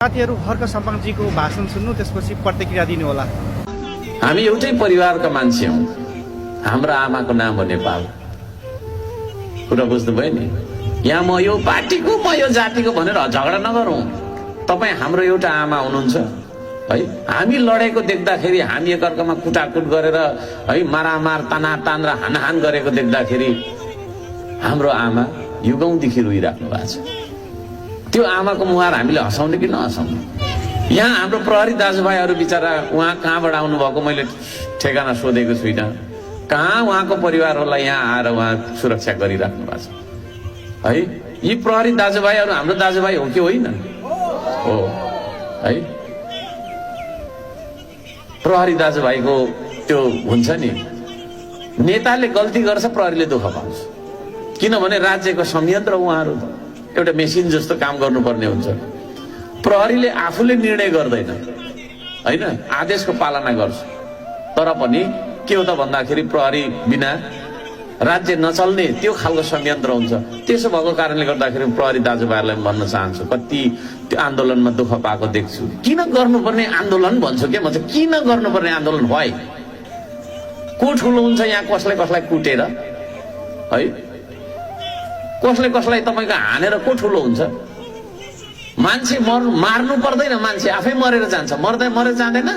साथीहरु हर्क सम्पाङजीको भाषण सुन्नु त्यसपछि प्रतिक्रिया दिनु होला। हामी एउटै परिवारका मान्छे हौं। हाम्रो आमाको नाम हो नेपाल। कुरा बुझ्नुभयो नि। यहाँ म यो पार्टीको म यो जातिको भनेर झगडा नगरौं। तपाई हाम्रो एउटा आमा हुनुहुन्छ है। हामी लडेको देख्दाखेरि हामी एकअर्कामा कुटाकुट गरेर है मारामार तानातान र हानहान गरेको देख्दाखेरि हाम्रो आमा युगौंदेखि रोइराख्नु भएको छ। त्यो आमाको मुहार हामीले हँसाउने कि नहँसाउने। यहाँ हाम्रो प्रहरी दाजुभाइहरू बिचारा उहाँ कहाँबाट आउनु भएको मैले ठेगाना सोधेको छुइनँ। कहाँ उहाँको परिवार होला यहाँ आएर उहाँ सुरक्षा गरिराख्नु भएको छ है। यी प्रहरी दाजुभाइहरू हाम्रो दाजुभाइ हो कि होइन? हो है। प्रहरी दाजुभाइको त्यो हुन्छ नि, नेताले गल्ती गर्छ प्रहरीले दुःख पाउँछ। किनभने राज्यको संयन्त्र उहाँहरू एउटा मेसिन जस्तो काम गर्नुपर्ने हुन्छ। प्रहरीले आफूले निर्णय गर्दैन हैन, आदेशको पालना गर्छ। तर पनि के हो त भन्दाखेरि प्रहरी बिना राज्य नचल्ने त्यो खालको संयन्त्र हुन्छ। त्यसो भएको कारणले गर्दाखेरि प्रहरी दाजुभाइहरूलाई भन्न चाहन्छु, कति त्यो आन्दोलनमा दुःख पाएको देख्छु। किन गर्नुपर्ने आन्दोलन भन्छु के म चाहिँ, किन गर्नुपर्ने आन्दोलन वाइ? को ठुलो हुन्छ यहाँ कसले कसलाई कुटेर है? कसले कसलाई तपाईको हानेर को ठुलो हुन्छ? मान्छे मार्नु पर्दैन, मान्छे आफै मरेर जान्छ। मरेर जाँदैन।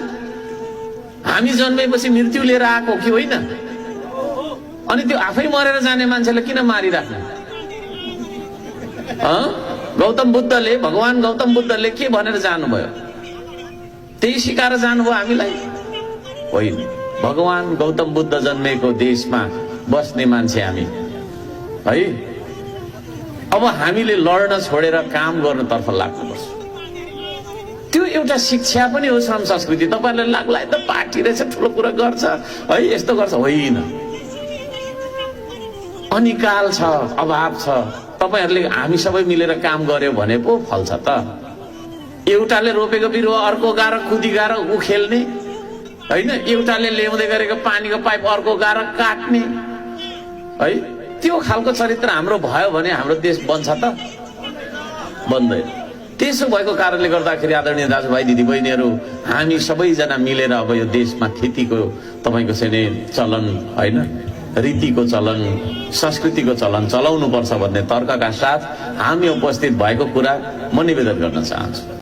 हामी जन्मेपछि मृत्यु लिएर आएको कि होइन? अनि त्यो आफै मरेर जाने मान्छेलाई किन मारिराख्ने? गौतम बुद्धले, भगवान गौतम बुद्धले के भनेर जानुभयो? त्यही सिकाएर जानुभयो हामीलाई? होइन। भगवान गौतम बुद्ध जन्मेको देशमा बस्ने मान्छे हामी है। अब हामीले लड्न छोडेर काम गर्नतर्फ लाग्नुपर्छ। त्यो एउटा शिक्षा पनि हो, श्रम संस्कृति। तपाईहरुलाई लाग्ला त पार्टी रहेछ ठुलो कुरा गर्छ है, यस्तो गर्छ, होइन। अनिकाल छ, अभाव छ। तपाईहरुले हामी सबै मिलेर काम गर्यो भने पो फल्छ त। एउटाले रोपेको बिरुवा अर्को गाएर कुदी गाएर उखेल्ने हैन, एउटाले ल्याउँदै गरेको पानीको पाइप अर्को गाएर काट्ने है। त्यो खालको चरित्र हाम्रो भयो भने हाम्रो देश बन्छ त? बन्दैन। त्यसो भएको कारणले गर्दाखेरि आदरणीय दाजुभाइ दिदीबहिनीहरू, हामी सबैजना मिलेर अब यो देशमा खेतीको तपाईको चाहिँ चलन हैन, रीतिको चलन, संस्कृतिको चलन चलाउनु पर्छ भन्ने तर्कका साथ हामी उपस्थित भएको कुरा म निवेदन गर्न चाहन्छु।